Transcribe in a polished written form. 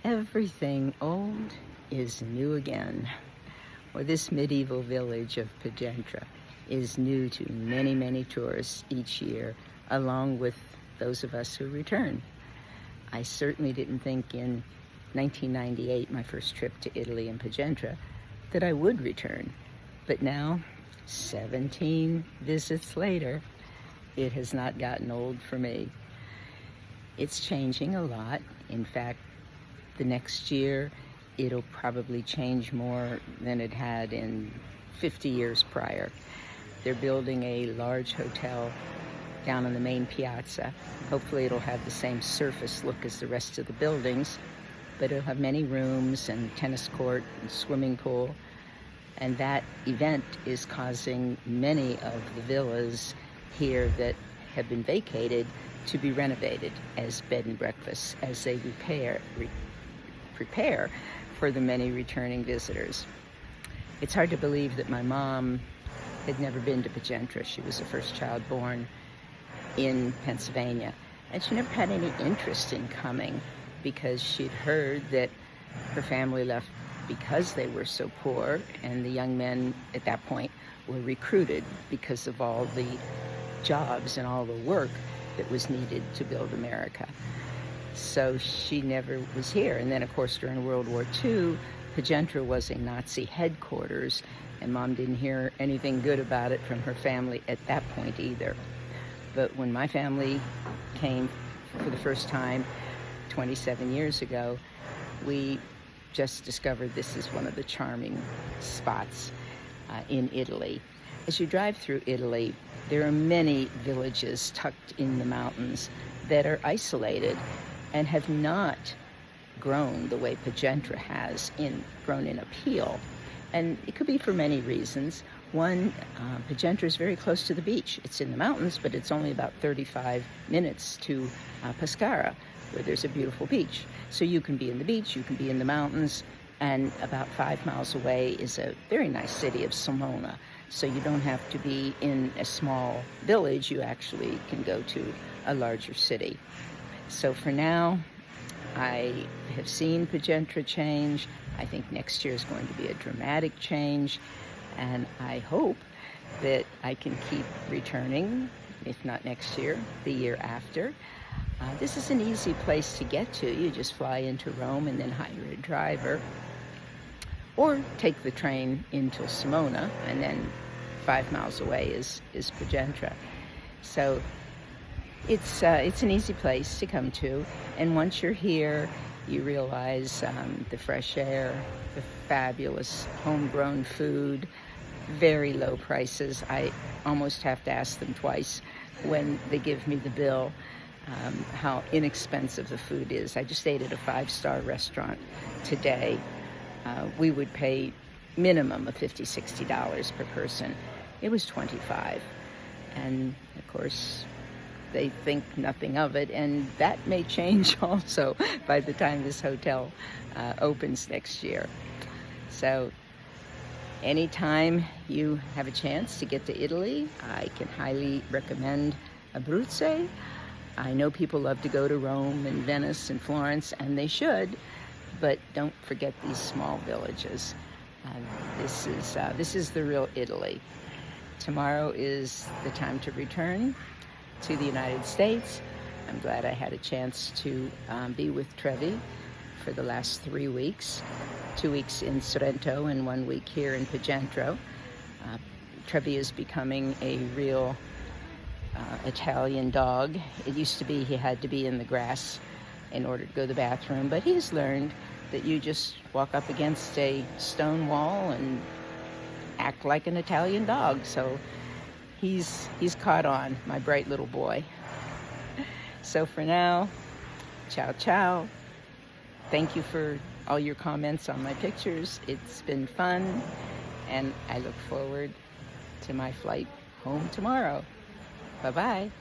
Everything old is new again. Well, this medieval village of Pacentro is new to many, many tourists each year, along with those of us who return. I certainly didn't think in 1998, my first trip to Italy and Pacentro, that I would return. But now, 17 visits later, it has not gotten old for me. It's changing a lot. In fact, the next year, it'll probably change more than it had in 50 years prior. They're building a large hotel down on the main piazza. Hopefully it'll have the same surface look as the rest of the buildings, but it'll have many rooms and tennis court and swimming pool. And that event is causing many of the villas here that have been vacated to be renovated as bed and breakfasts as they prepare for the many returning visitors. It's hard to believe that my mom had never been to Pacentro. She was the first child born in Pennsylvania, and she never had any interest in coming because she'd heard that her family left because they were so poor, and the young men at that point were recruited because of all the jobs and all the work that was needed to build America. So she never was here. And then, of course, during World War II, Pacentro was a Nazi headquarters, and Mom didn't hear anything good about it from her family at that point either. But when my family came for the first time 27 years ago, we just discovered this is one of the charming spots in Italy. As you drive through Italy, there are many villages tucked in the mountains that are isolated and have not grown the way Pacentro has, grown in appeal. And it could be for many reasons. One, Pacentro is very close to the beach. It's in the mountains, but it's only about 35 minutes to Pescara, where there's a beautiful beach. So you can be in the beach, you can be in the mountains, and about 5 miles away is a very nice city of Sulmona. So you don't have to be in a small village, you actually can go to a larger city. So for now, I have seen Pacentro change. I think next year is going to be a dramatic change, and I hope that I can keep returning, if not next year, the year after. This is an easy place to get to. You just fly into Rome and then hire a driver, or take the train into Sulmona, and then 5 miles away is Pacentro. So it's an easy place to come to, and once you're here, you realize the fresh air, the fabulous homegrown food, very low prices. I almost have to ask them twice when they give me the bill how inexpensive the food is. I just ate at a 5-star restaurant today. We would pay minimum of $50, $60 per person. It was $25, and of course they think nothing of it, and that may change also by the time this hotel opens next year. So anytime you have a chance to get to Italy, I can highly recommend Abruzzo. I know people love to go to Rome and Venice and Florence, and they should, but don't forget these small villages. This is the real Italy. Tomorrow is the time to return to the United States. I'm glad I had a chance to be with Trevi for the last 3 weeks, 2 weeks in Sorrento and 1 week here in Pacentro. Trevi is becoming a real Italian dog. It used to be he had to be in the grass in order to go to the bathroom, but he's learned that you just walk up against a stone wall and act like an Italian dog. So he's caught on, my bright little boy. So for now, ciao ciao. Thank you for all your comments on my pictures. It's been fun, and I look forward to my flight home tomorrow. Bye-bye.